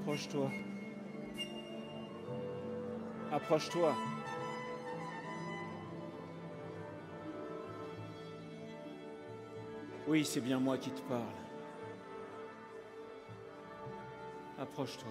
Approche-toi. Approche-toi. Oui, c'est bien moi qui te parle. Approche-toi.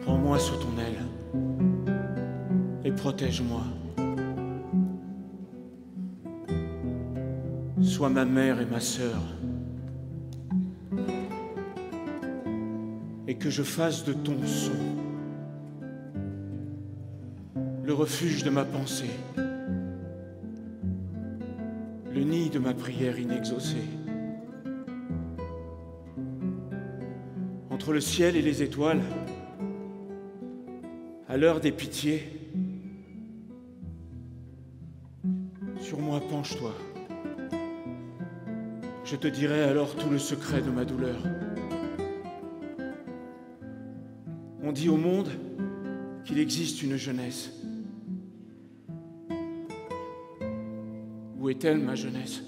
Prends-moi sous ton aile et protège-moi. Sois ma mère et ma sœur, et que je fasse de ton son le refuge de ma pensée, le nid de ma prière inexaucée. Entre le ciel et les étoiles, à l'heure des pitiés, sur moi penche-toi. Je te dirai alors tout le secret de ma douleur. On dit au monde qu'il existe une jeunesse. Où est-elle, ma jeunesse?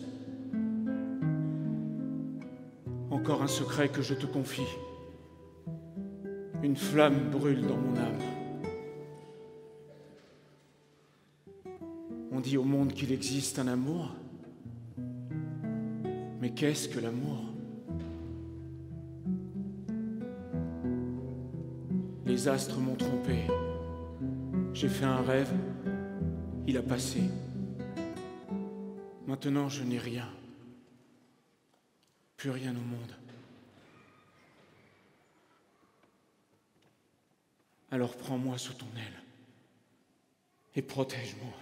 Encore un secret que je te confie. Une flamme brûle dans mon âme. On dit au monde qu'il existe un amour. Mais qu'est-ce que l'amour? Les astres m'ont trompé. J'ai fait un rêve, il a passé. Maintenant, je n'ai rien. Plus rien au monde. Alors prends-moi sous ton aile et protège-moi.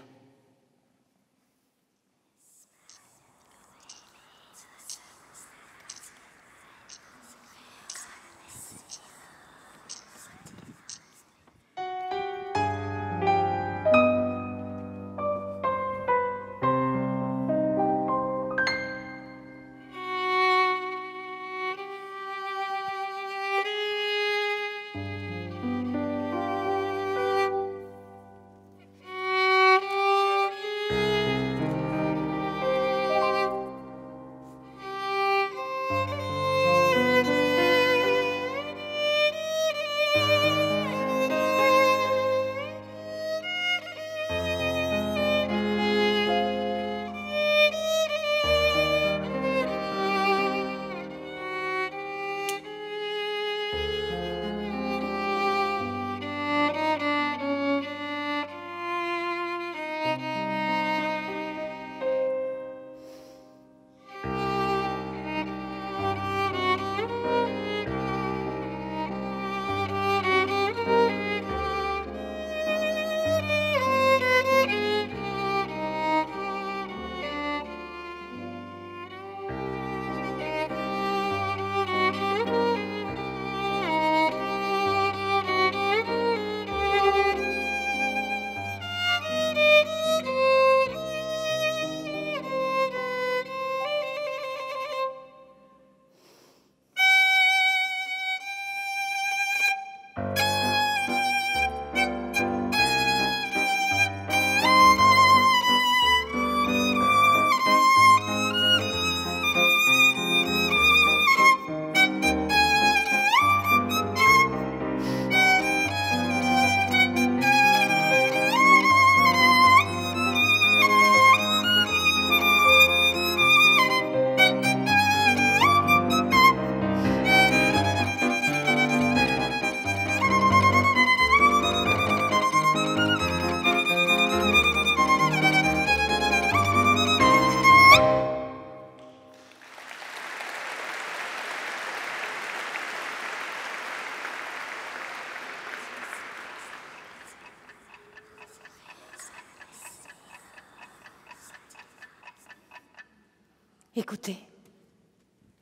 Écoutez.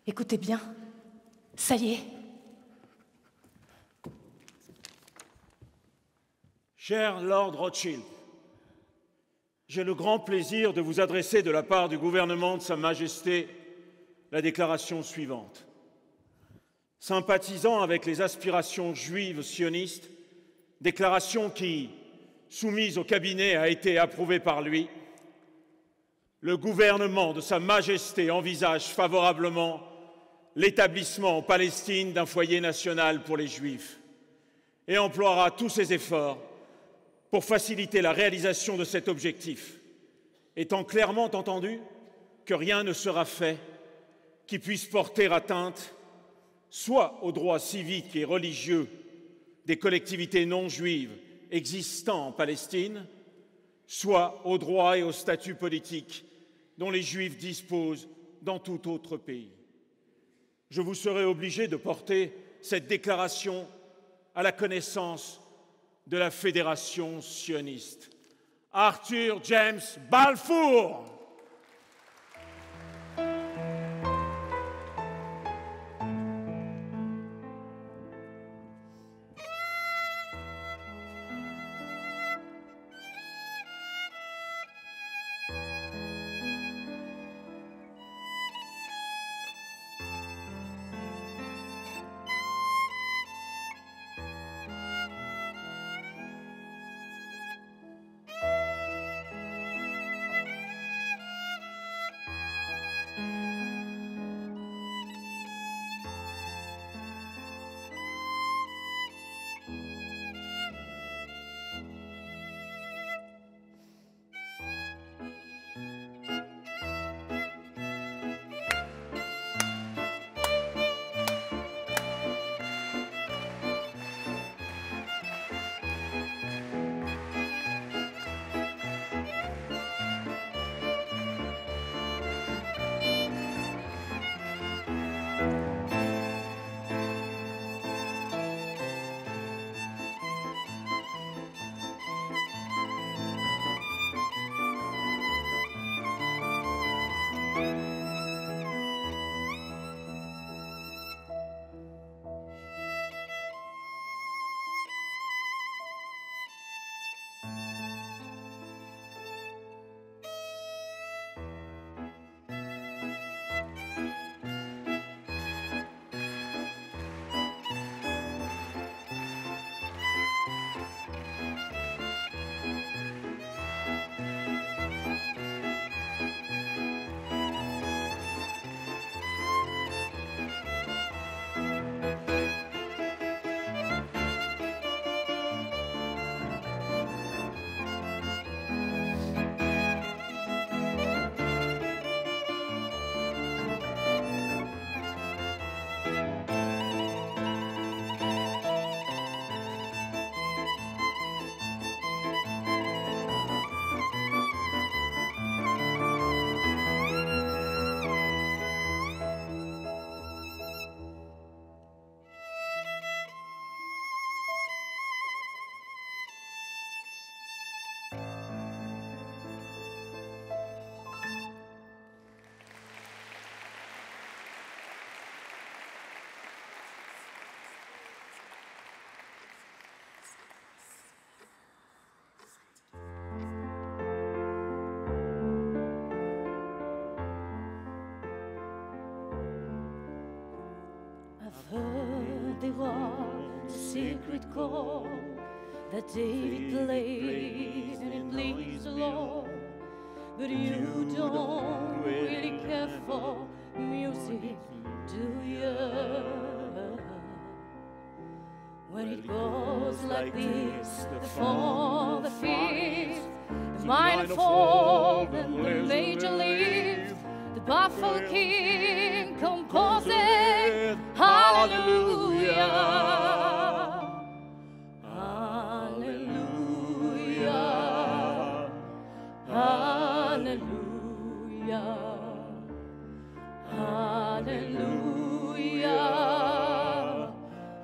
Écoutez bien. Ça y est. Cher Lord Rothschild, j'ai le grand plaisir de vous adresser de la part du gouvernement de Sa Majesté la déclaration suivante. Sympathisant avec les aspirations juives sionistes, déclaration qui, soumise au cabinet, a été approuvée par lui, le gouvernement de Sa Majesté envisage favorablement l'établissement en Palestine d'un foyer national pour les Juifs et emploiera tous ses efforts pour faciliter la réalisation de cet objectif, étant clairement entendu que rien ne sera fait qui puisse porter atteinte soit aux droits civiques et religieux des collectivités non juives existant en Palestine, soit aux droits et au statut politique dont les Juifs disposent dans tout autre pays. Je vous serai obligé de porter cette déclaration à la connaissance de la Fédération sioniste. Arthur James Balfour. There was a secret chord that David played and it pleased the Lord. But you don't really care for music, do you? When it goes like this, the fourth, the fifth, the minor fourth, and the major lift, the baffled king composing hallelujah, hallelujah, hallelujah, hallelujah,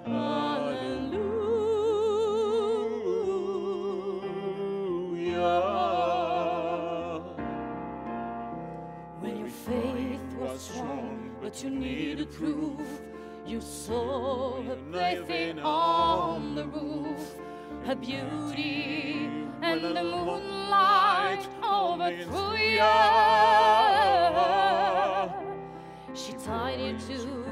hallelujah. When your faith needed proof. You saw her plaything on the roof, her beauty and the moonlight overthrew you. She tied you to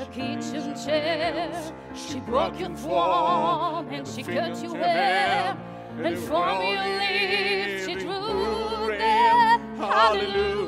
a kitchen chair, she broke your throne and she cut your hair, and from your lips she drew the hallelujah.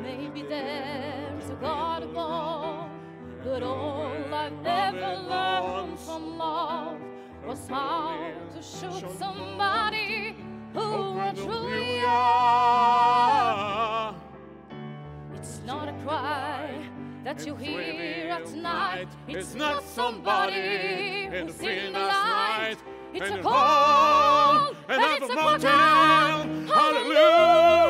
Maybe there's a God above, but all I've ever learned from love was how to shoot somebody who were truly young. It's not a cry that you hear at night. It's not somebody who's in the light. It's a call and it's a mountain. Hallelujah.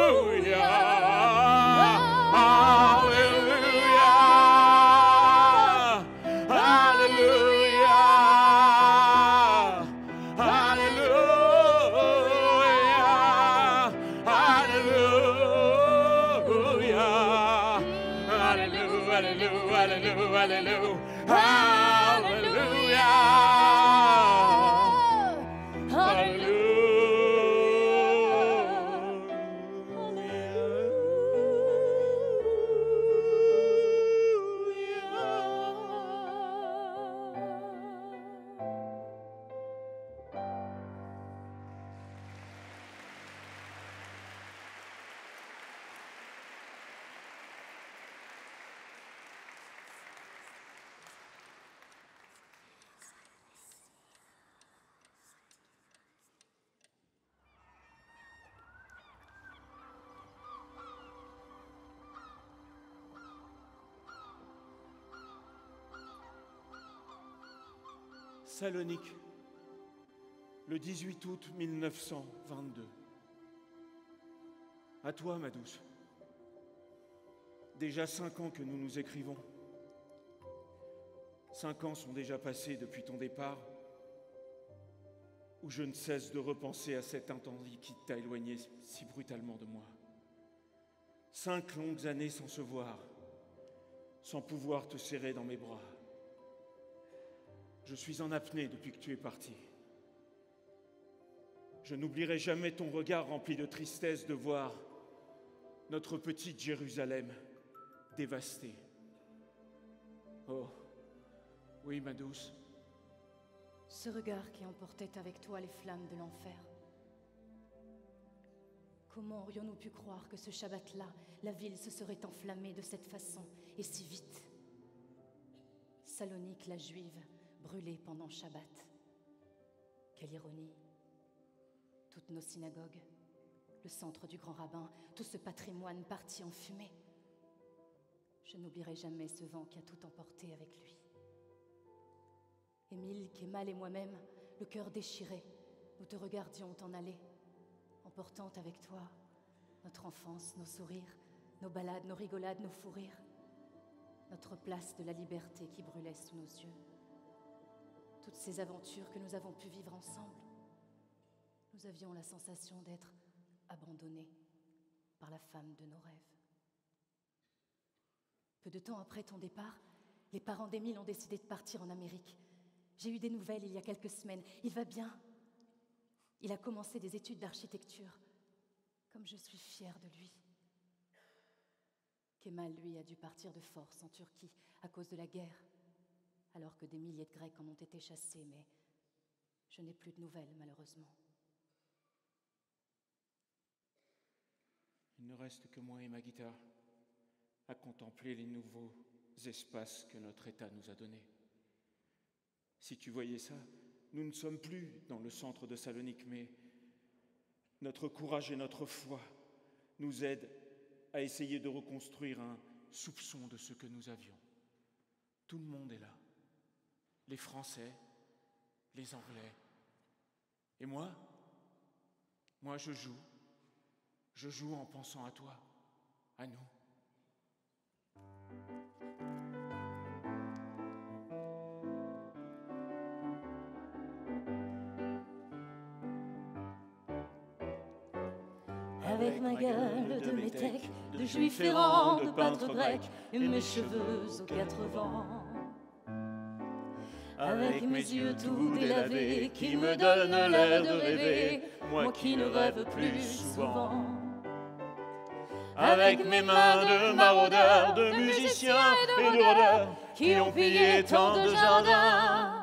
Salonique, le 18 août 1922. À toi, ma douce. Déjà 5 ans que nous nous écrivons. 5 ans sont déjà passés depuis ton départ, où je ne cesse de repenser à cet incendie qui t'a éloigné si brutalement de moi. 5 longues années sans se voir, sans pouvoir te serrer dans mes bras. Je suis en apnée depuis que tu es parti. Je n'oublierai jamais ton regard rempli de tristesse de voir notre petite Jérusalem dévastée. Oh, oui, ma douce. Ce regard qui emportait avec toi les flammes de l'enfer. Comment aurions-nous pu croire que ce Shabbat-là, la ville se serait enflammée de cette façon, et si vite? Salonique, la juive, brûlée pendant Shabbat. Quelle ironie. Toutes nos synagogues, le centre du grand rabbin, tout ce patrimoine parti en fumée. Je n'oublierai jamais ce vent qui a tout emporté avec lui. Émile, Kemal et moi-même, le cœur déchiré, nous te regardions t'en aller, emportant avec toi notre enfance, nos sourires, nos balades, nos rigolades, nos fous rires, notre place de la liberté qui brûlait sous nos yeux. Toutes ces aventures que nous avons pu vivre ensemble, nous avions la sensation d'être abandonnés par la femme de nos rêves. Peu de temps après ton départ, les parents d'Émile ont décidé de partir en Amérique. J'ai eu des nouvelles il y a quelques semaines. Il va bien. Il a commencé des études d'architecture. Comme je suis fière de lui. Kemal, lui, a dû partir de force en Turquie à cause de la guerre, alors que des milliers de Grecs en ont été chassés, mais je n'ai plus de nouvelles, malheureusement. Il ne reste que moi et ma guitare à contempler les nouveaux espaces que notre État nous a donnés. Si tu voyais ça, nous ne sommes plus dans le centre de Salonique, mais notre courage et notre foi nous aident à essayer de reconstruire un soupçon de ce que nous avions. Tout le monde est là. Les Français, les Anglais. Et moi, je joue. Je joue en pensant à toi, à nous. Avec ma gueule de métèque, de juif errant, de peintre grec, et mes cheveux aux 4 vents. Avec mes yeux tout délavés, qui me donnent l'air de rêver, moi qui ne rêve plus souvent. Avec mes mains de maraudeurs, de musiciens et de rôdeurs, qui ont pillé tant de jardins.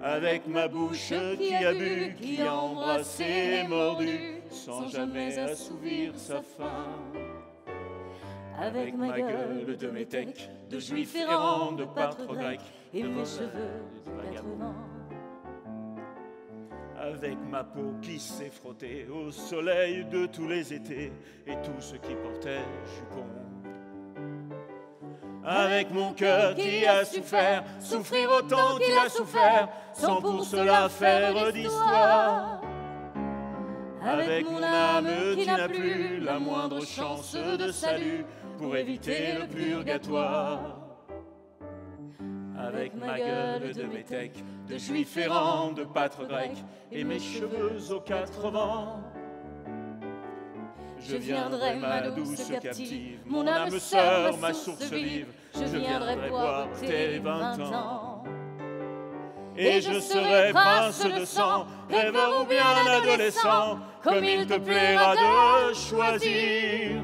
Avec ma bouche qui a bu, qui a embrassé et mordu, sans jamais assouvir sa faim. Avec ma gueule de métèque, de juif errant, de peintre grec, et mes cheveux de vagabond. Avec ma peau qui s'est frottée au soleil de tous les étés, et tous ceux qui portaient jupons. Avec mon cœur qui a souffert, souffrir autant qu'il a souffert, sans pour cela faire d'histoire. Avec mon âme qui n'a plus la moindre chance de salut pour éviter le purgatoire. Avec ma gueule de métèque, de juif errant, de pâtre grec, et mes cheveux aux 4 vents. Je viendrai, ma douce captive, mon âme sœur, ma source vive, je viendrai boire tes 20 ans. Et je serai prince de sang, rêveur ou bien adolescent, comme il te plaira de choisir.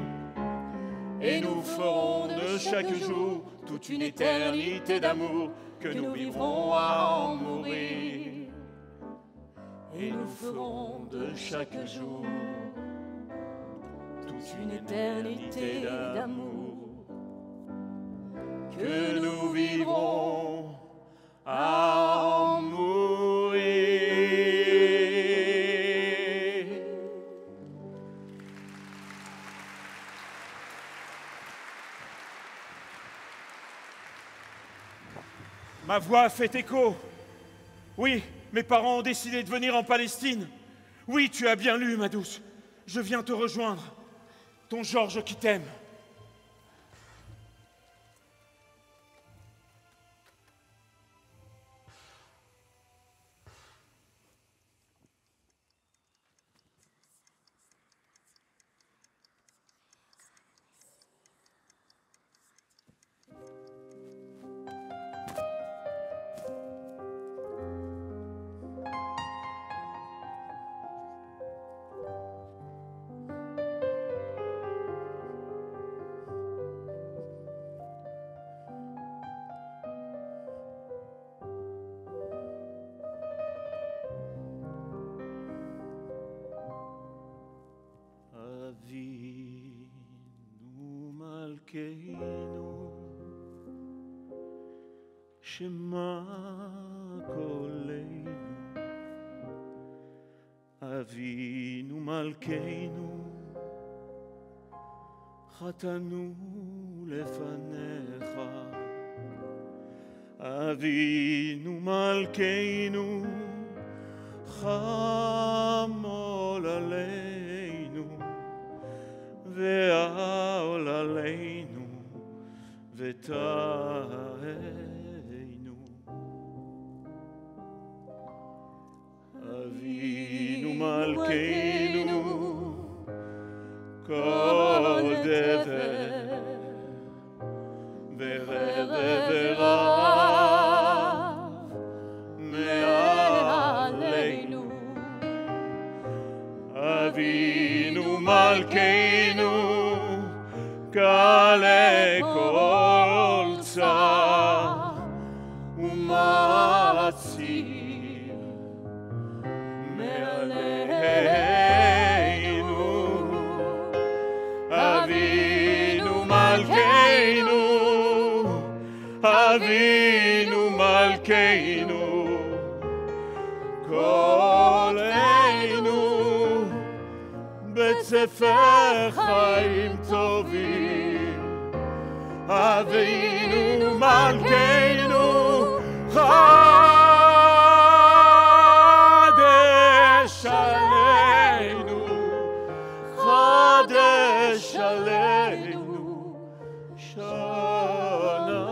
Et nous ferons de chaque jour toute une éternité d'amour, que nous vivrons à en mourir. Et nous ferons de chaque jour toute une éternité d'amour, que nous vivrons à en mourir. Ma voix fait écho. Oui, mes parents ont décidé de venir en Palestine. Oui, tu as bien lu, ma douce. Je viens te rejoindre. Ton Georges qui t'aime. Shema koleinu, Avinu malkeinu, chatanu lefanecha. Avinu malkeinu, chamol aleinu, ve'al aleinu, ve'ta'eh. Avinu malkeinu, kol dever, vereverav, me'aleinu. Avinu malkeinu, kale kol tzar, umatzir. Avinu malkeinu, koleinu, bet sefer chaim tovim, Avinu Malkeinu, Chadesh Aleinu, Chadesh Aleinu, Shana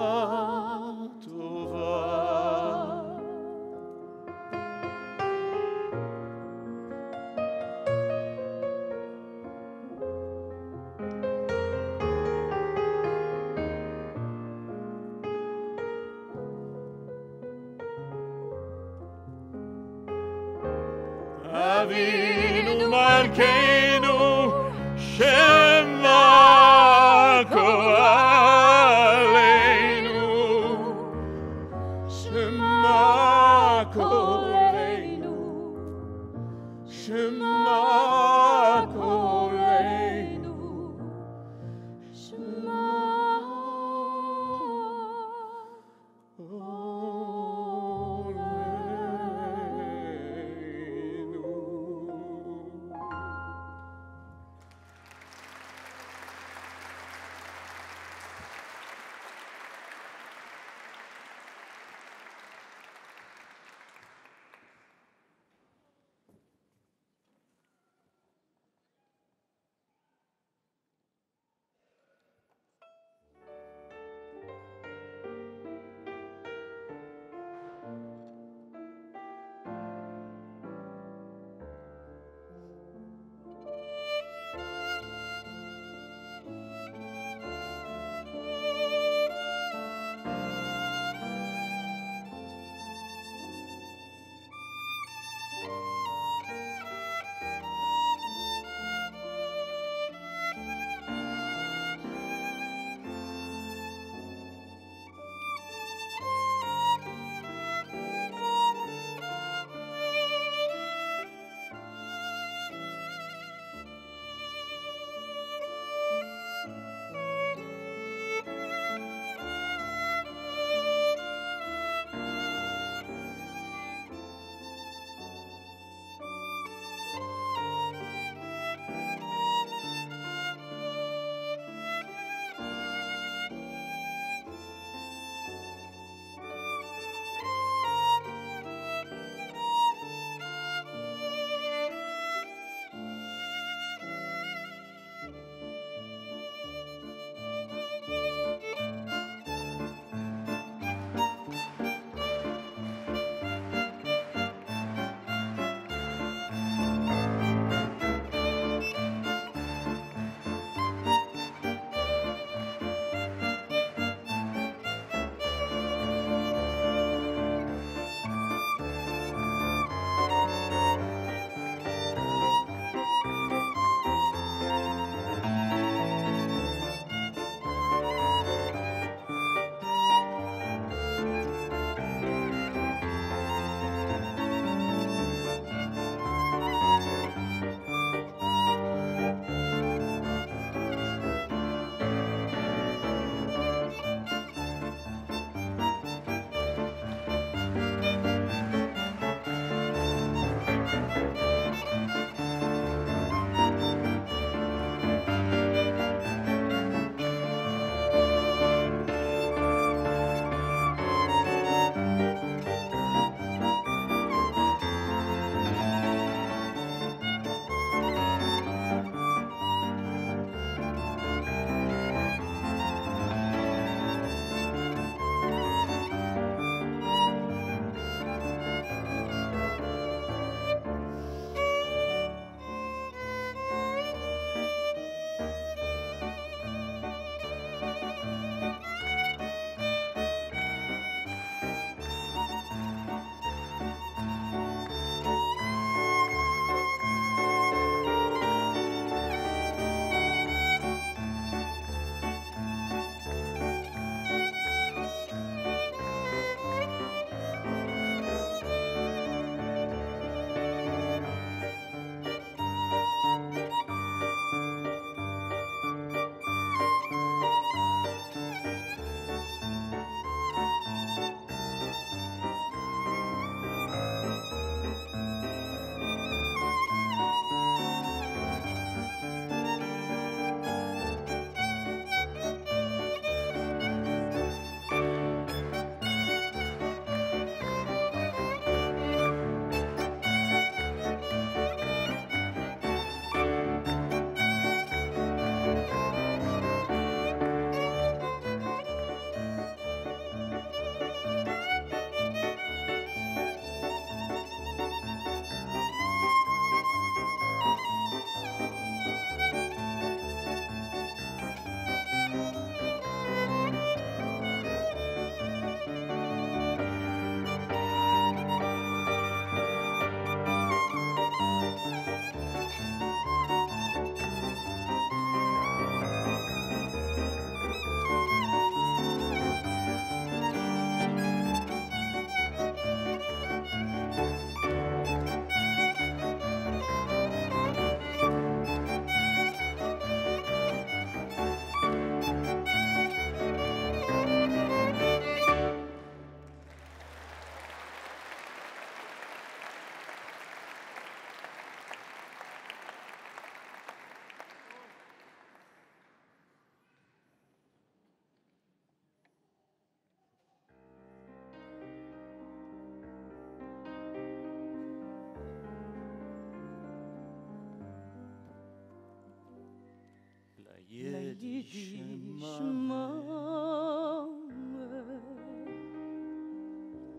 Tova. Avinu Malkeinu, Shema Koaleinu, Shema Koaleinu, Shema Koaleinu, Shema Koaleinu.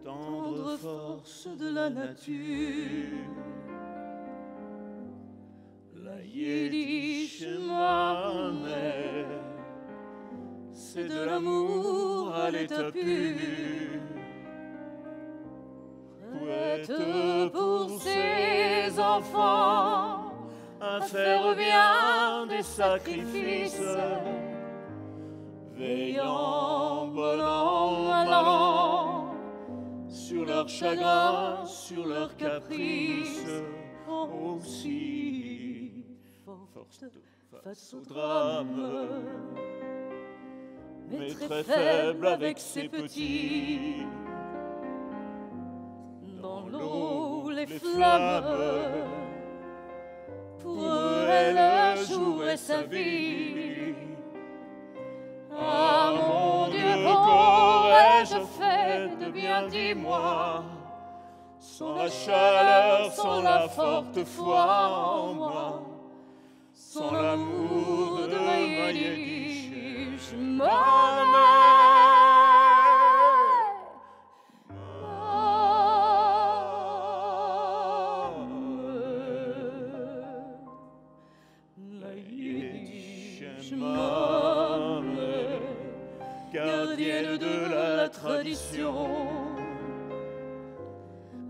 Tendre force de la nature, la Yiddish Mamé, c'est de l'amour à l'état pur. Poète pour ses enfants, à faire bien des sacrifices, veillant bon an, mal an, sur leurs chagrins, sur leurs caprices, aussi forte face au drame, mais très faible avec ses petits. Dans l'eau, les flammes, pour eux, elle jouerait sa vie. Ah mon Dieu, qu'aurais-je fait de bien, dis-moi, sans la chaleur, sans la forte foi en moi, sans l'amour de ma Yiddish Mamé. Gardienne de la tradition,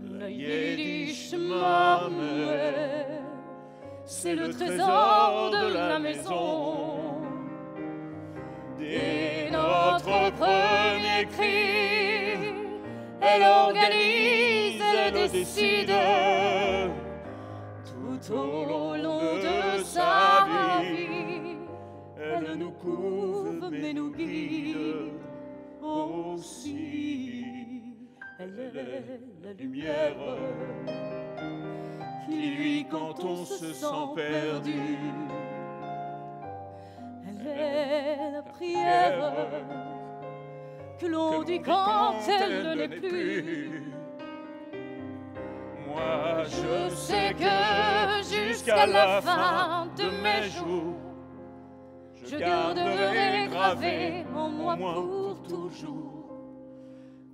la Yiddish Mamé, c'est le trésor de la maison. Dès notre premier cri, elle organise, elle décide, tout au long de sa vie. Elle nous couvre mais nous guide aussi. Elle est la lumière qui luit quand on se sent perdu. Elle est la prière que l'on dit quand elle ne l'est plus. Moi je sais que jusqu'à la fin de mes jours, je garderai gravé en moi pour toujours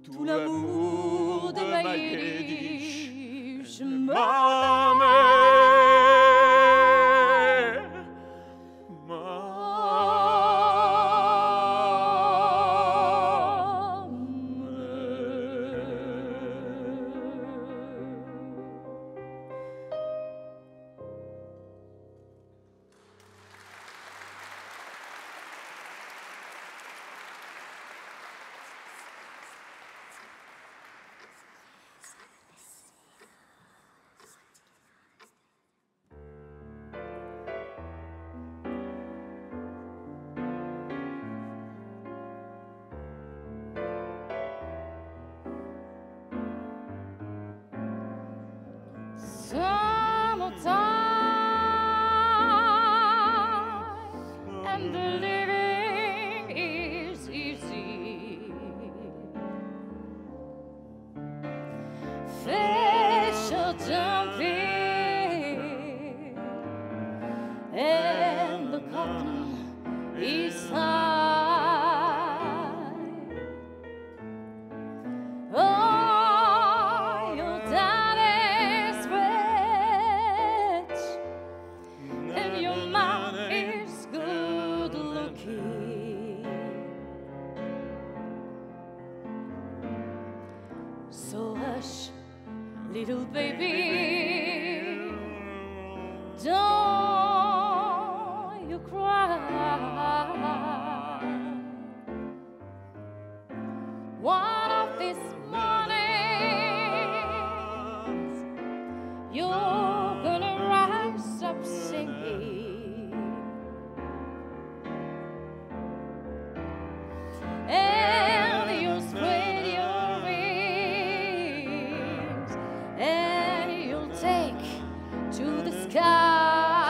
tout l'amour de ma Yiddish Mamé. And the living is easy. Fish are jumping and the cotton is high. Oh, your daddy's rich and your mom is good looking. So hush, little baby, don't you cry. One of these mornings, you're gonna rise up singing, and you'll spread your wings, and you'll take to the sky.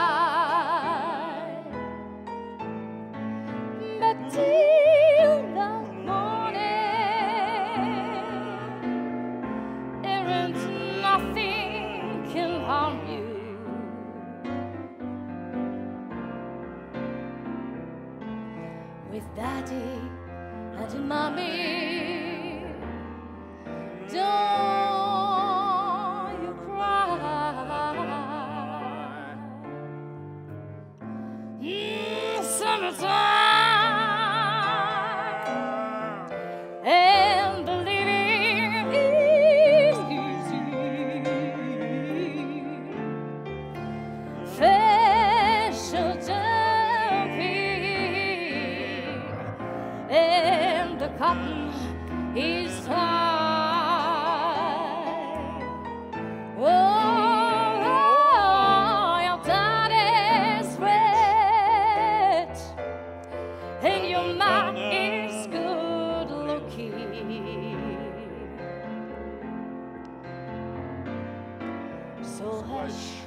So hush,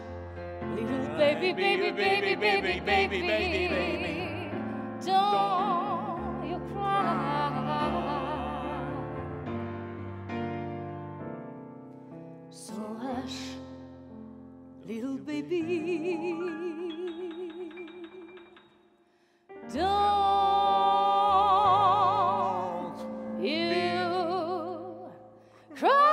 little baby, baby, baby, baby, baby, baby, don't you cry. So hush, little baby, don't you cry.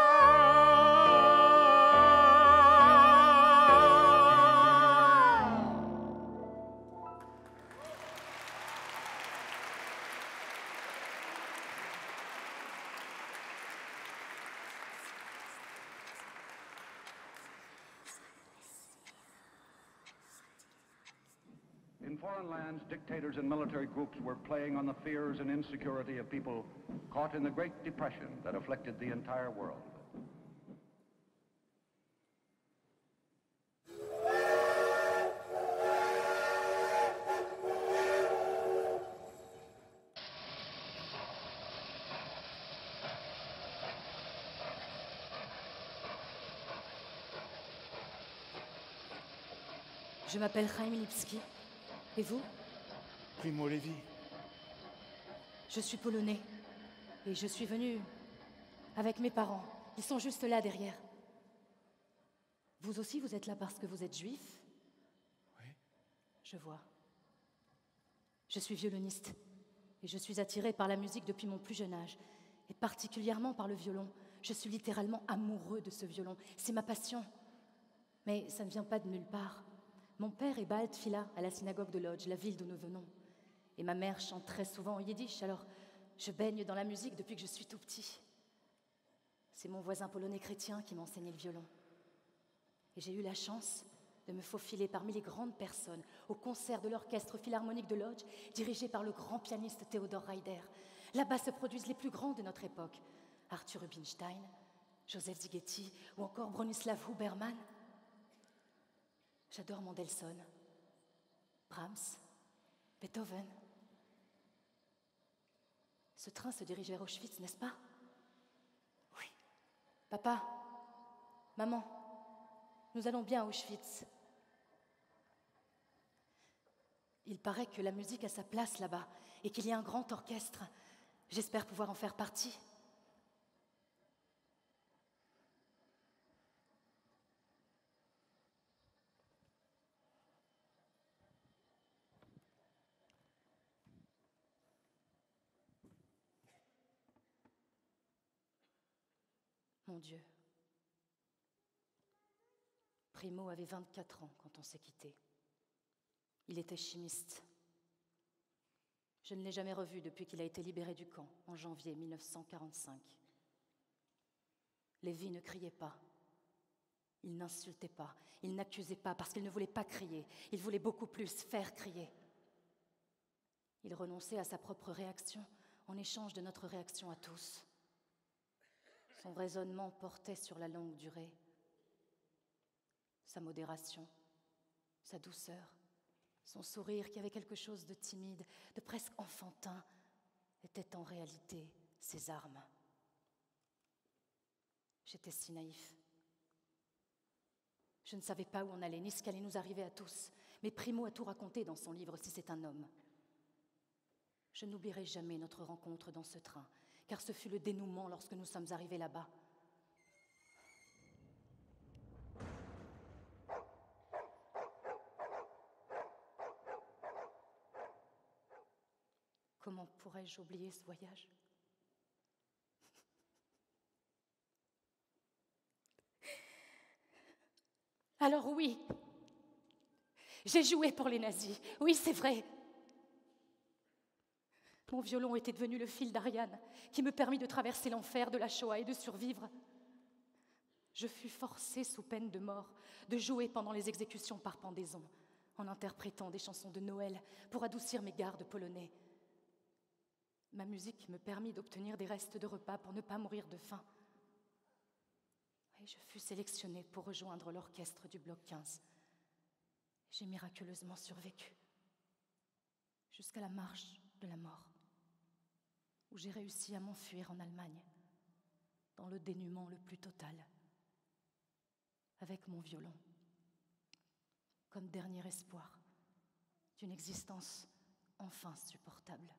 In foreign lands, dictators and military groups were playing on the fears and insecurity of people caught in the Great Depression that afflicted the entire world. Je m'appelle Chaim Lipski. Et vous? Primo Levi. Je suis polonais. Et je suis venu avec mes parents. Ils sont juste là derrière. Vous aussi, vous êtes là parce que vous êtes juif? Oui. Je vois. Je suis violoniste. Et je suis attirée par la musique depuis mon plus jeune âge. Et particulièrement par le violon. Je suis littéralement amoureux de ce violon. C'est ma passion. Mais ça ne vient pas de nulle part. Mon père est Baal Tfila à la synagogue de Lodz, la ville d'où nous venons. Et ma mère chante très souvent en yiddish, alors je baigne dans la musique depuis que je suis tout petit. C'est mon voisin polonais chrétien qui m'a enseigné le violon. Et j'ai eu la chance de me faufiler parmi les grandes personnes au concert de l'orchestre philharmonique de Lodz, dirigé par le grand pianiste Theodor Reider. Là-bas se produisent les plus grands de notre époque. Arthur Rubinstein, Joseph Szigeti ou encore Bronislaw Huberman. J'adore Mendelssohn, Brahms, Beethoven. Ce train se dirige vers Auschwitz, n'est-ce pas? Oui. Papa, maman, nous allons bien à Auschwitz. Il paraît que la musique a sa place là-bas et qu'il y a un grand orchestre. J'espère pouvoir en faire partie. Mon Dieu. Primo avait 24 ans quand on s'est quittés. Il était chimiste. Je ne l'ai jamais revu depuis qu'il a été libéré du camp en janvier 1945. Lévi ne criait pas. Il n'insultait pas. Il n'accusait pas parce qu'il ne voulait pas crier. Il voulait beaucoup plus faire crier. Il renonçait à sa propre réaction en échange de notre réaction à tous. Son raisonnement portait sur la longue durée. Sa modération, sa douceur, son sourire qui avait quelque chose de timide, de presque enfantin, était en réalité ses armes. J'étais si naïf. Je ne savais pas où on allait, ni ce qu'allait nous arriver à tous. Mais Primo a tout raconté dans son livre « Si c'est un homme ». Je n'oublierai jamais notre rencontre dans ce train, car ce fut le dénouement lorsque nous sommes arrivés là-bas. Comment pourrais-je oublier ce voyage? Alors oui, j'ai joué pour les nazis. Oui, c'est vrai. Mon violon était devenu le fil d'Ariane qui me permit de traverser l'enfer de la Shoah et de survivre. Je fus forcée, sous peine de mort, de jouer pendant les exécutions par pendaison, en interprétant des chansons de Noël pour adoucir mes gardes polonais. Ma musique me permit d'obtenir des restes de repas pour ne pas mourir de faim. Et je fus sélectionnée pour rejoindre l'orchestre du bloc 15. J'ai miraculeusement survécu, jusqu'à la marche de la mort, où j'ai réussi à m'enfuir en Allemagne, dans le dénuement le plus total. avec mon violon, comme dernier espoir d'une existence enfin supportable.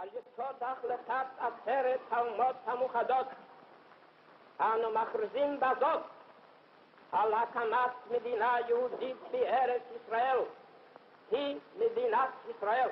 על יסוד החלטת עצרת האומות המאוחדות אנו מכריזים בזאת על הקמת מדינה יהודית בארץ ישראל, היא מדינת ישראל.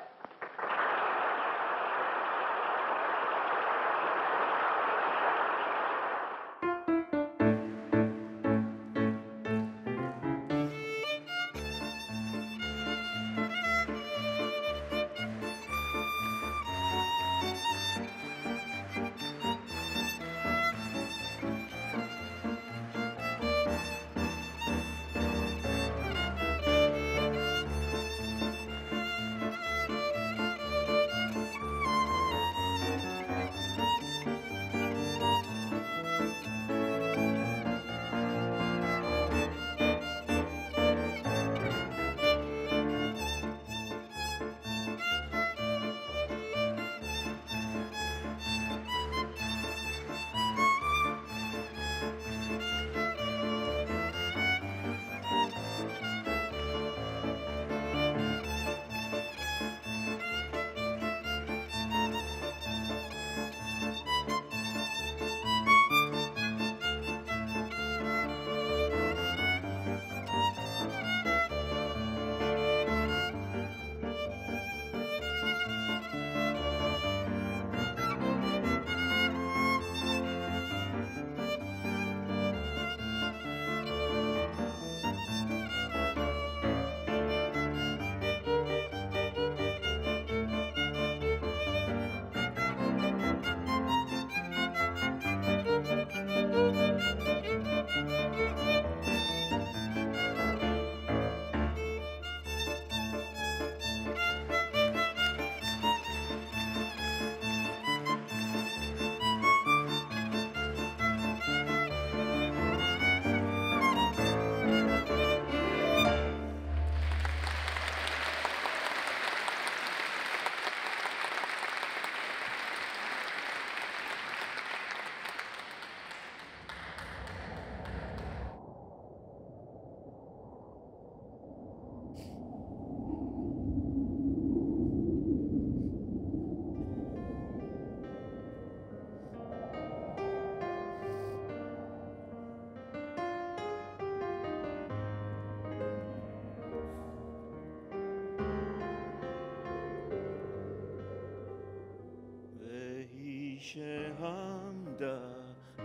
שעמדה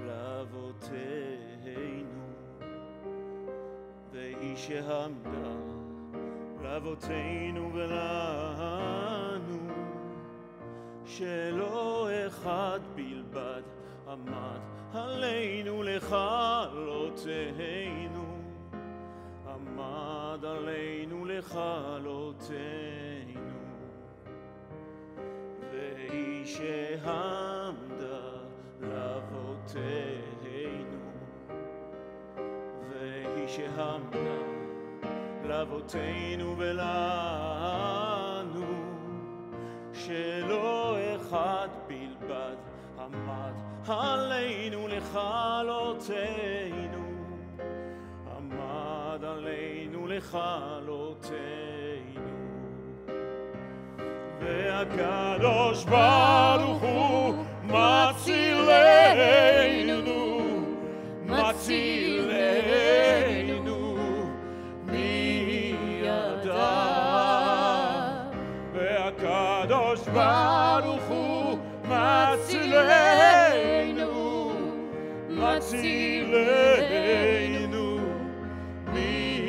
לאבותינו, והיא שעמדה לאבותינו ולנו, שלא אחד בלבד עמד עלינו לכלותנו, עמד עלינו לכלותנו, והיא שעמדה לאבותינו, והיא שעמדה לאבותינו ולנו, שלא אחד בלבד עמד עלינו לכלותנו, עמד עלינו לכלותנו. והקדוש ברוך הוא מצילנו, מצילנו מידיו. והקדוש ברוך הוא מצילנו, מצילנו מידיו.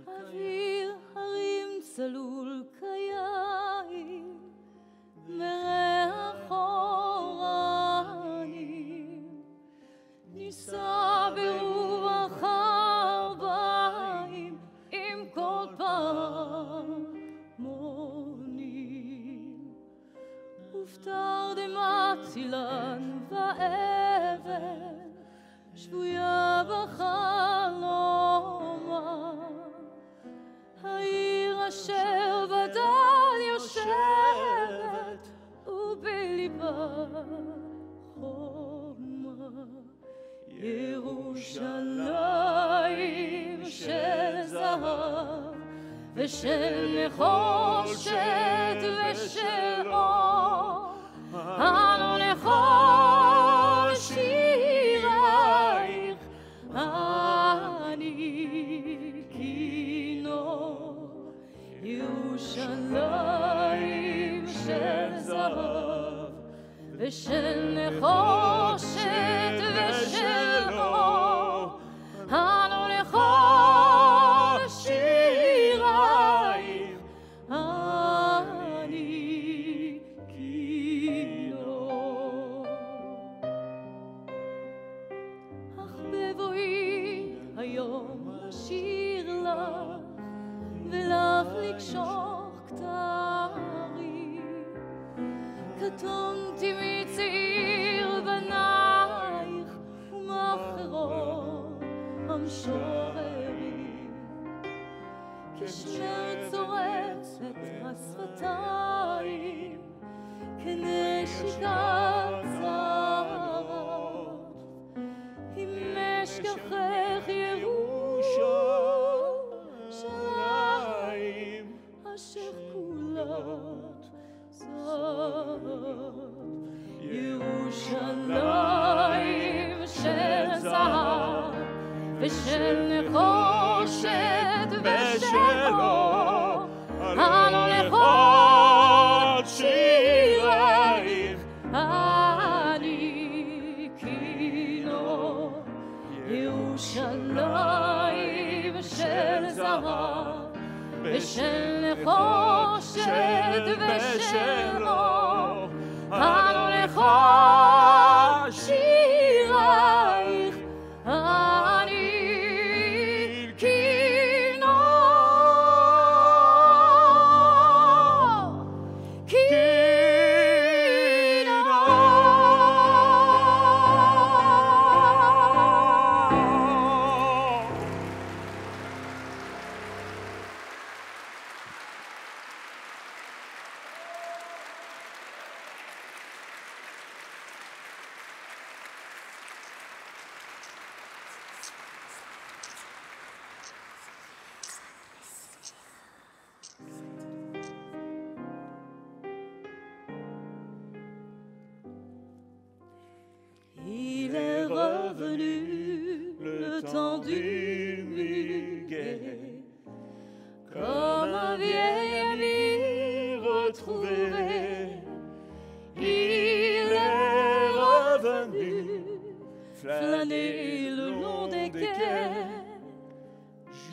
אוויר הרים צלול כיין, וריח אורנים, נישא ברוח ארבעים עם כל פעמונים, ופטר דמעת אילן ואבן שבויה בחלומה, העיר אשר בדד יושבת ובליבה חומה, ירושלים של זהב ושל נחושת ושל אור, אנו לכל שירייך אני כינור. ירושלים של זהב ושל נחושת ושל אור, אנו לכל שירייך אני כינור. אך בבואי היום אשיר לך ולך לקשור כתרים, קטונתי מצעיר בנייך ומאחרון המשוררים, כשמר צורץ את השפתיים כנשיקת זרות, אם אשכחך ירושלים אשר כולת זאת. ירושלים של זהב ושל נחושת ושל אור, אנו לכל שירייך אני כינור. ירושלים של זהב ושל נחושת ושל אור, אנו לכל שירייך אני כינור. כינור. flâner le long des quais,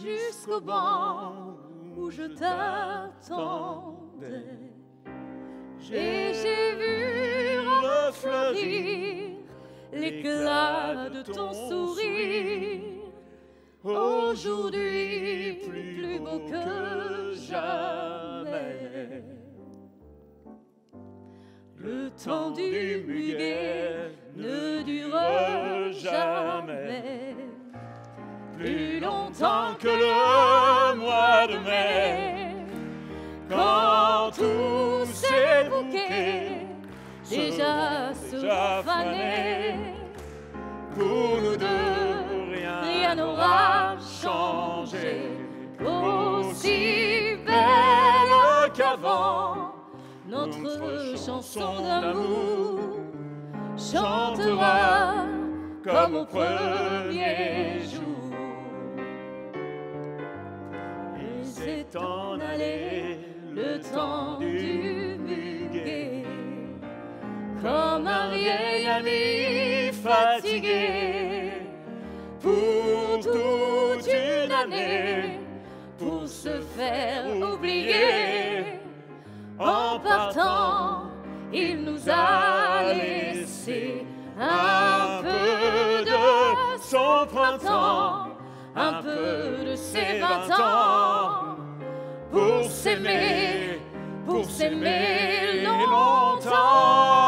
jusqu'au banc où je t'attendais. Et j'ai vu refleurir l'éclat de ton sourire, aujourd'hui plus beau que jamais. Le temps du muguet ne dure jamais plus longtemps que le mois de mai, quand tous ces bouquets déjà se fanaient. Pour nous deux, rien n'aura changé, aussi belle qu'avant. Notre chanson d'amour chantera comme au premier jour. Et c'est en allé le temps du muguet, comme un vieil ami fatigué, pour toute une année, pour se faire oublier. En partant, il nous a laissé un peu de son printemps, un peu de ses 20 ans, pour s'aimer longtemps.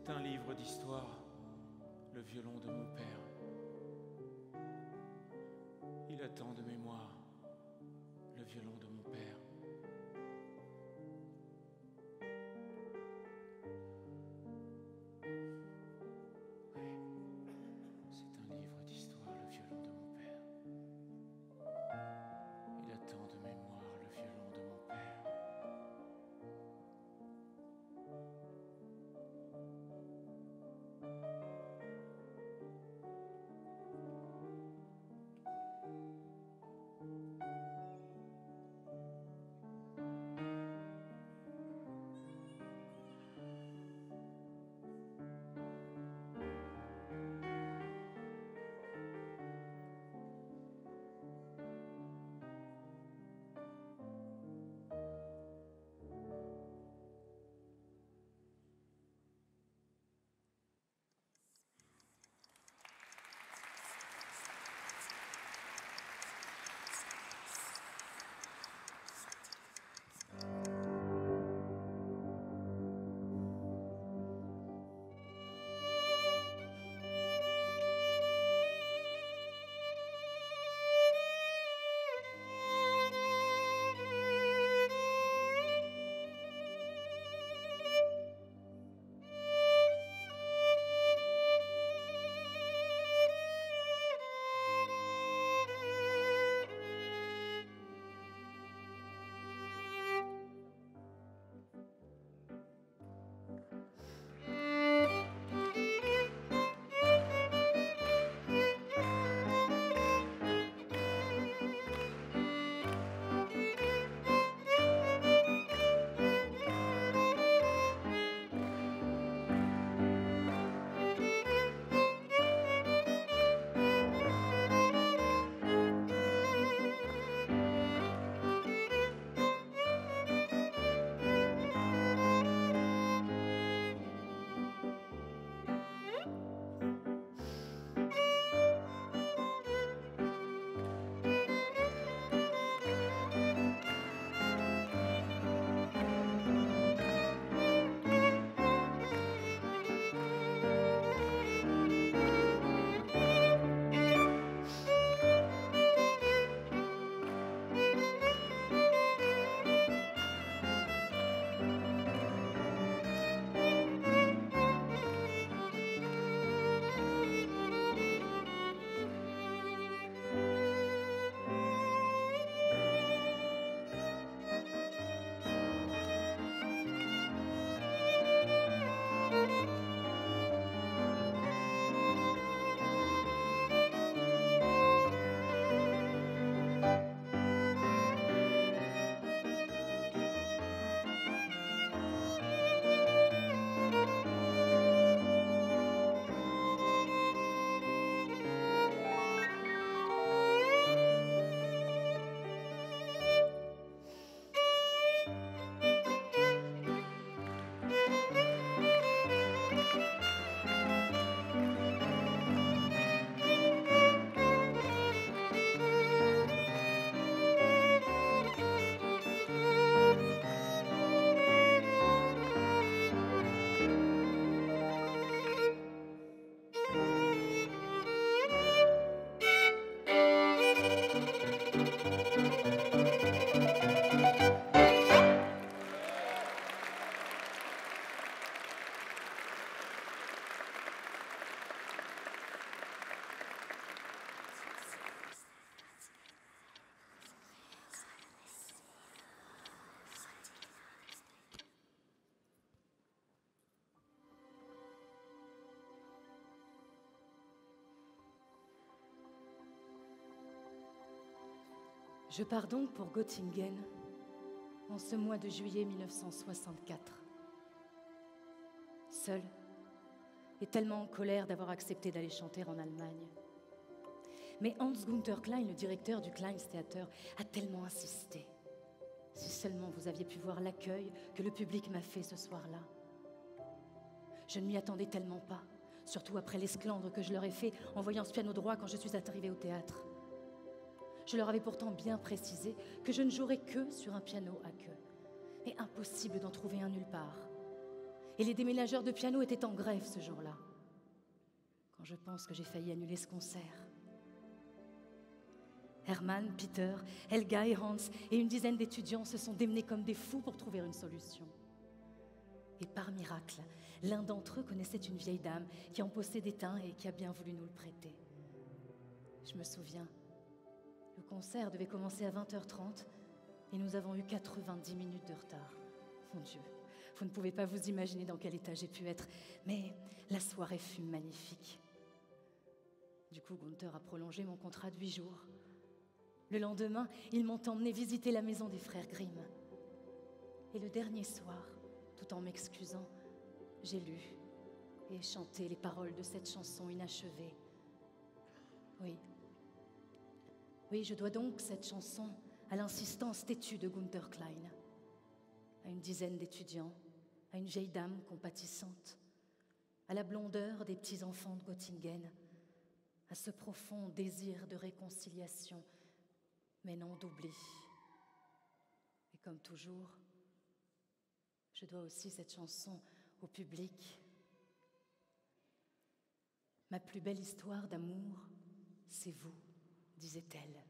C'est un livre d'histoire, le violon de mon père. Il a tant de mémoire, le violon de mon père. C'est un livre d'histoire, le violon de mon père. Il a tant de mémoire, le violon de mon père. Je pars donc pour Göttingen en ce mois de juillet 1964. Seule et tellement en colère d'avoir accepté d'aller chanter en Allemagne. Mais Hans-Günther Klein, le directeur du Kleinsttheater, a tellement insisté. Si seulement vous aviez pu voir l'accueil que le public m'a fait ce soir-là. Je ne m'y attendais tellement pas, surtout après l'esclandre que je leur ai fait en voyant ce piano droit quand je suis arrivée au théâtre. Je leur avais pourtant bien précisé que je ne jouerais que sur un piano à queue. Et impossible d'en trouver un nulle part. Et les déménageurs de piano étaient en grève ce jour-là. Quand je pense que j'ai failli annuler ce concert. Hermann, Peter, Helga et Hans et une dizaine d'étudiants se sont démenés comme des fous pour trouver une solution. Et par miracle, l'un d'entre eux connaissait une vieille dame qui en possédait un et qui a bien voulu nous le prêter. Je me souviens, le concert devait commencer à 20h30 et nous avons eu 90 minutes de retard. Mon Dieu, vous ne pouvez pas vous imaginer dans quel état j'ai pu être, mais la soirée fut magnifique. Du coup, Günther a prolongé mon contrat de 8 jours. Le lendemain, ils m'ont emmené visiter la maison des frères Grimm. Et le dernier soir, tout en m'excusant, j'ai lu et chanté les paroles de cette chanson inachevée. Oui, je dois donc cette chanson à l'insistance têtue de Günther Klein, à une dizaine d'étudiants, à une vieille dame compatissante, à la blondeur des petits-enfants de Göttingen, à ce profond désir de réconciliation, mais non d'oubli. Et comme toujours, je dois aussi cette chanson au public. Ma plus belle histoire d'amour, c'est vous, disait-elle.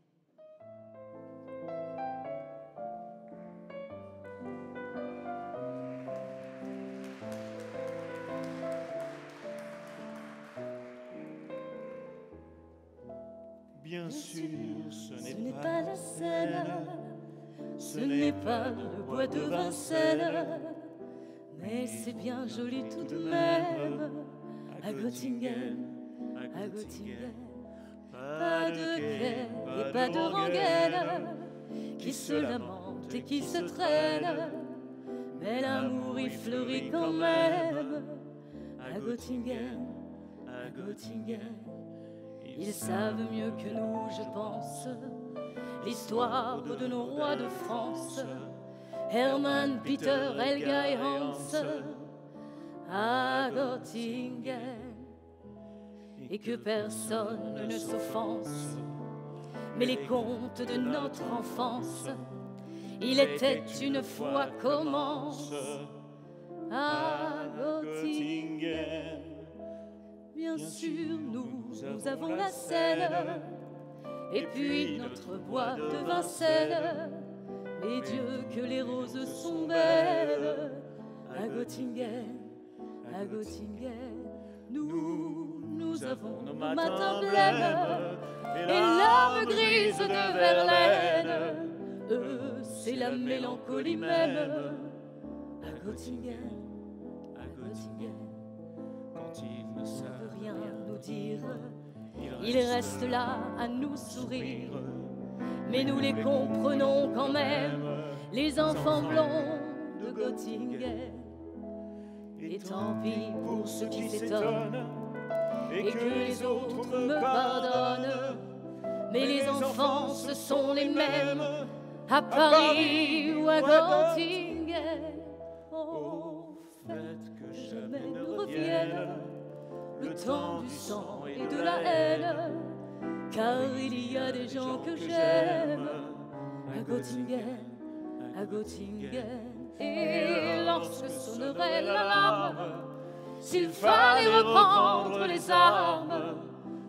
Bien sûr, ce Ce n'est n'est pas la Seine, ce n'est pas le bois de Vincennes, mais c'est bien joli tout de même à Göttingen, à Göttingen. Pas de quai et pas de rengaine qui se lamentent et qui se traînent, mais l'amour y fleurit quand même à Göttingen, à Göttingen. Ils savent mieux que nous, je pense, l'histoire de nos rois de France, Hermann, Peter, Helga et Hans, à Göttingen. Et que personne ne s'offense, mais les contes de notre enfance, il était une fois commence à Göttingen. Bien sûr, nous avons la Seine, et puis notre bois de Vincennes. Mais Dieu, que les roses sont belles à Göttingen, à Göttingen. Nous avons nos matins blêmes et larmes grises de Verlaine. C'est la mélancolie même à Göttingen, à Göttingen. quand ils ne On ne savent veut rien nous dire, ils ils restent là à nous sourire. Mais nous les comprenons quand même, les enfants blonds de Göttingen. Et tant pis pour ceux qui s'étonnent et que les autres me pardonnent. Mais les enfants, ce sont les mêmes à Paris ou à Göttingen. Oh, faites que jamais ne revienne le temps du sang et de la haine, car il y a des gens que j'aime à Göttingen, à Göttingen. Et lorsque sonnerait l'alarme, s'il fallait reprendre les armes,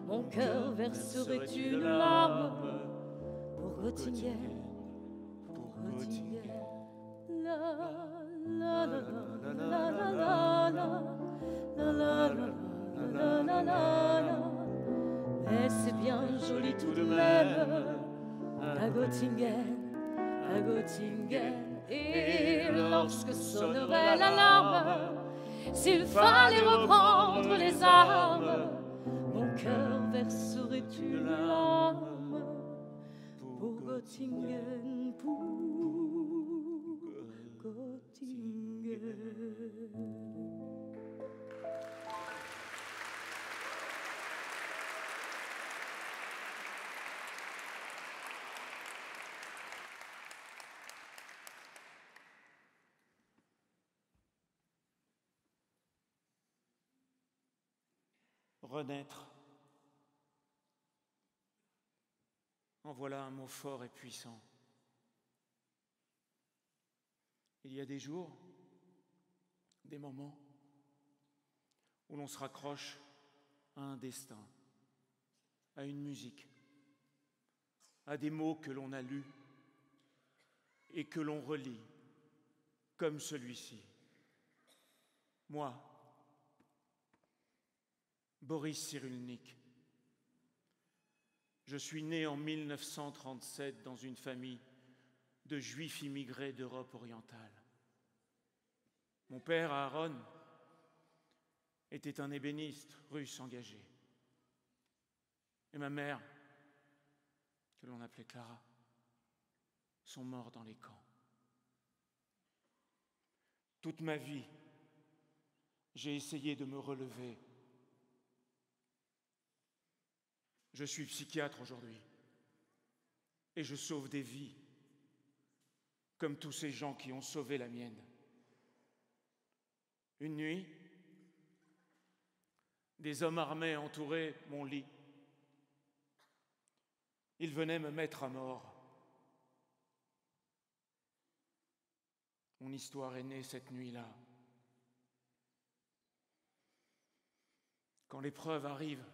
mon cœur verserait une larme pour Göttingen, pour Göttingen. La la la la la la la la la la la. Mais c'est bien joli tout de même à Göttingen, à Göttingen. Et lorsque sonnerait l'alarme, s'il fallait reprendre les armes, mon cœur verserait une larme pour Göttingen. Göttingen, pour Göttingen. Renaître. En voilà un mot fort et puissant. Il y a des jours, des moments où l'on se raccroche à un destin, à une musique, à des mots que l'on a lus et que l'on relit, comme celui-ci. Moi, Boris Cyrulnik, je suis né en 1937 dans une famille de juifs immigrés d'Europe orientale. Mon père, Aaron, était un ébéniste russe engagé. Et ma mère, que l'on appelait Clara, sont morts dans les camps. Toute ma vie, j'ai essayé de me relever. Je suis psychiatre aujourd'hui et je sauve des vies, comme tous ces gens qui ont sauvé la mienne. Une nuit, des hommes armés entouraient mon lit. Ils venaient me mettre à mort. Mon histoire est née cette nuit-là. Quand l'épreuve arrive,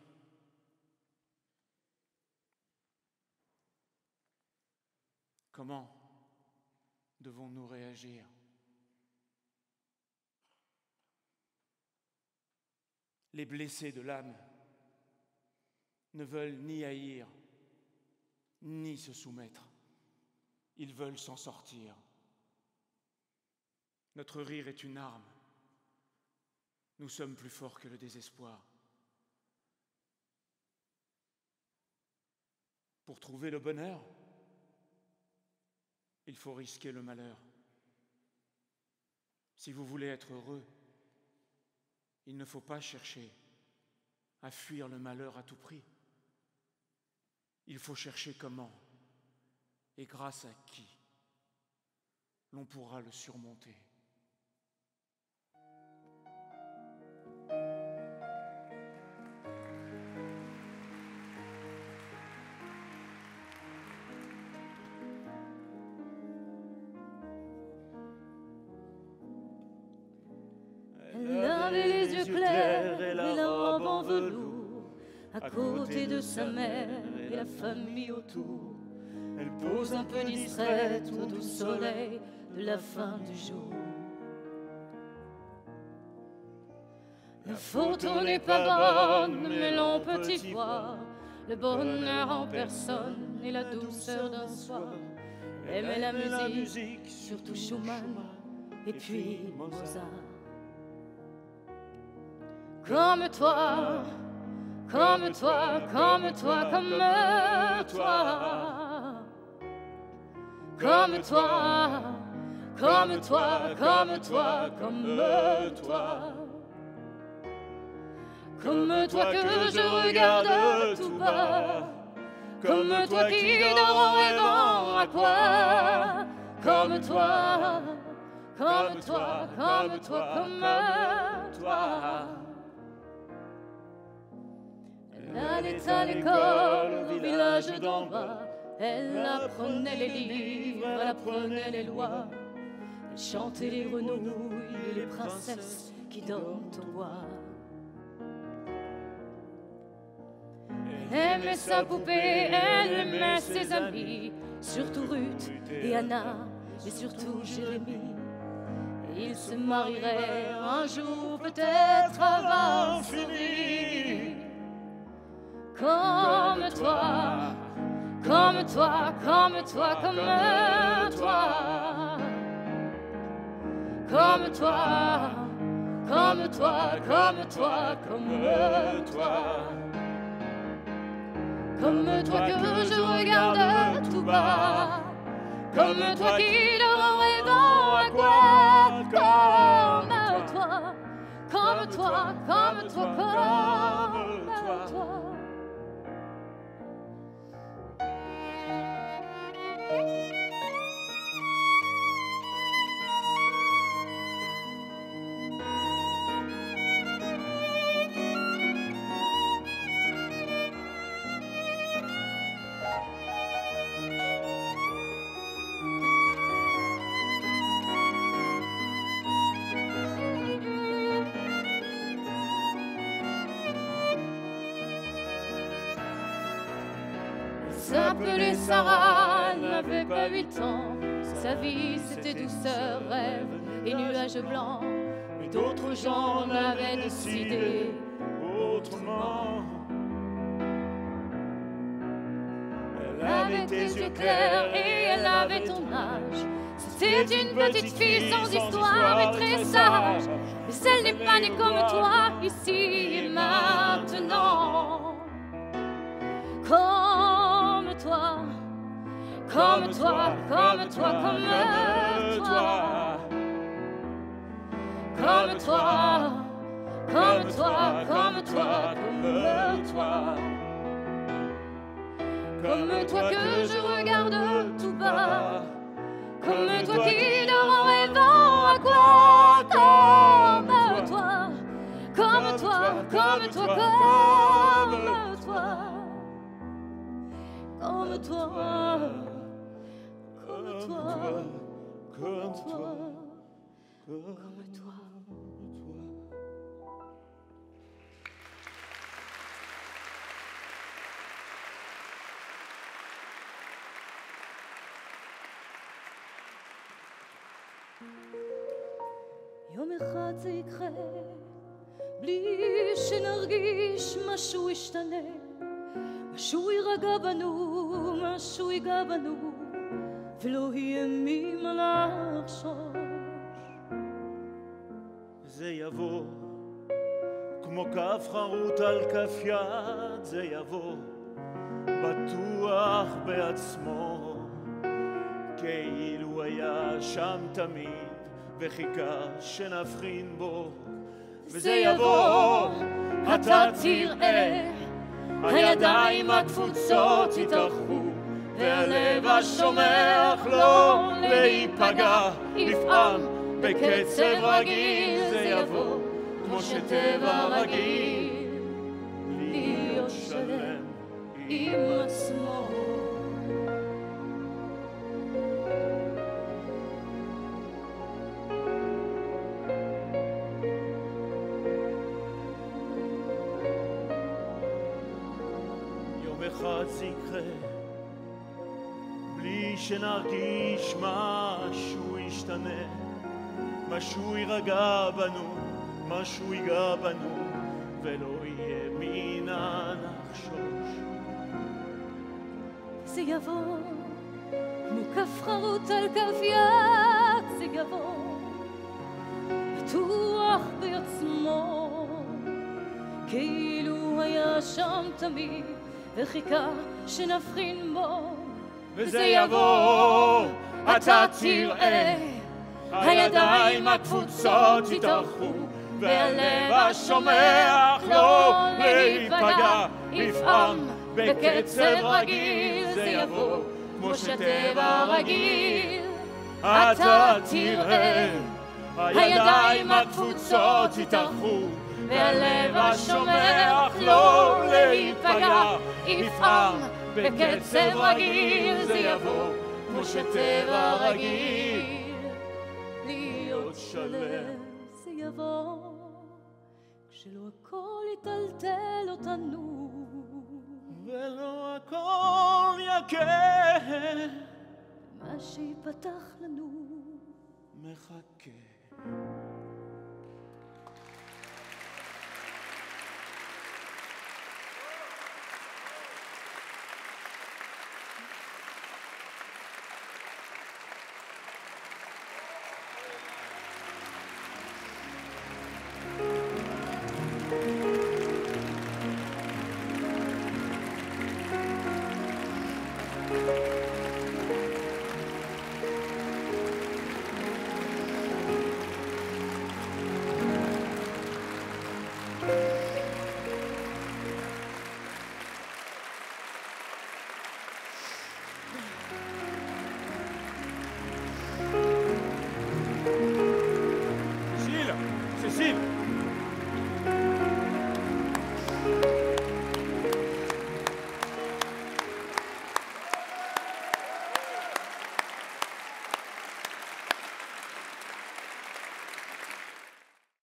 comment devons-nous réagir? Les blessés de l'âme ne veulent ni haïr, ni se soumettre. Ils veulent s'en sortir. Notre rire est une arme. Nous sommes plus forts que le désespoir. Pour trouver le bonheur, il faut risquer le malheur. Si vous voulez être heureux, il ne faut pas chercher à fuir le malheur à tout prix. Il faut chercher comment et grâce à qui l'on pourra le surmonter. Elle avait les yeux clairs et la robe en velours, à côté de sa mère et la famille autour. Elle pose un peu distraite au doux soleil de la fin du jour. La photo n'est pas bonne, mais l'on peut y voir le bonheur en personne et la douceur d'un soir. Aimer la musique, surtout Schumann et puis Mozart. Comme toi, comme toi, comme toi, comme toi. Comme toi, comme toi, comme toi, comme toi. Comme toi que je regarde tout bas. Comme toi qui dort en rêvant à quoi. Comme toi, comme toi, comme toi, comme toi. Elle allait à l'école au village d'en bas. Elle apprenait les livres, elle apprenait les lois. Elle chantait les grenouilles et les princesses qui dorment au bois. Elle aimait sa poupée, elle aimait ses amis, surtout Ruth et Anna et surtout Jérémie. Et ils se marieraient un jour peut-être à Varsovie. Comme toi, comme toi, comme toi, comme toi. Comme toi, comme toi, comme toi, comme toi. comme toi que je regarde tout bas, comme toi qui dort en rêvant à quoi, comme toi, comme toi, comme toi, comme toi. S'appelait Sarah, n'avait pas 8 ans. Sa vie c'était douceur, rêve et nuages blancs. Mais d'autres gens l'avaient décidé autrement. Elle avait tes yeux clairs et elle avait ton âge. C'était une petite fille sans histoire et très sage. Mais elle n'est pas née comme toi, ici et maintenant. Comme toi, comme toi, comme toi, comme toi. Comme toi, comme toi, comme toi, comme toi. Comme toi que je regarde tout bas, comme toi qui dort en rêvant à quoi, comme toi, comme toi, comme toi, comme toi. Comme toi, comme toi, comme toi, comme toi. יום אחד זה יקרה, בלי שנרגיש משהו ישתנה. משהו יירגע בנו, משהו ייגע בנו, ולא יהיה ממה לחשוש. זה יבוא כמו כף חרוט על כף יד, זה יבוא בטוח בעצמו, כאילו היה שם תמיד וחיכה שנבחין בו. וזה יבוא, אתה תראה, הידיים הקפוצות יתאחו, והלב השומח לא להיפגע, יפעם בקצב רגיל. זה יבוא כמו שטבע רגיל, להיות שלם עם עצמו. אחד זה יקרה, בלי שנרגיש משהו ישתנה, משהו יירגע בנו, משהו ייגע בנו, ולא יהיה מינה נחשוש. זה יבוא כמו כף חרוט על כף יד, זה יבוא בטוח בעצמו, כאילו היה שם תמיד וחיכה שנבחין בו. וזה יבוא, אתה תראה, הידיים הקפוצות יתאחו, והלב השומח לא להיפגע, יפעם בקצב רגיל. זה יבוא כמו שטבע רגיל, אתה תראה, הידיים הקפוצות יתאחו, והלב השומח לא להיפגע, יפעם בקצב רגיל. זה יבוא כמו שטבע רגיל, להיות שלם. זה יבוא כשלא הכל יטלטל אותנו, ולא הכל יכה, מה שיפתח לנו מחכה.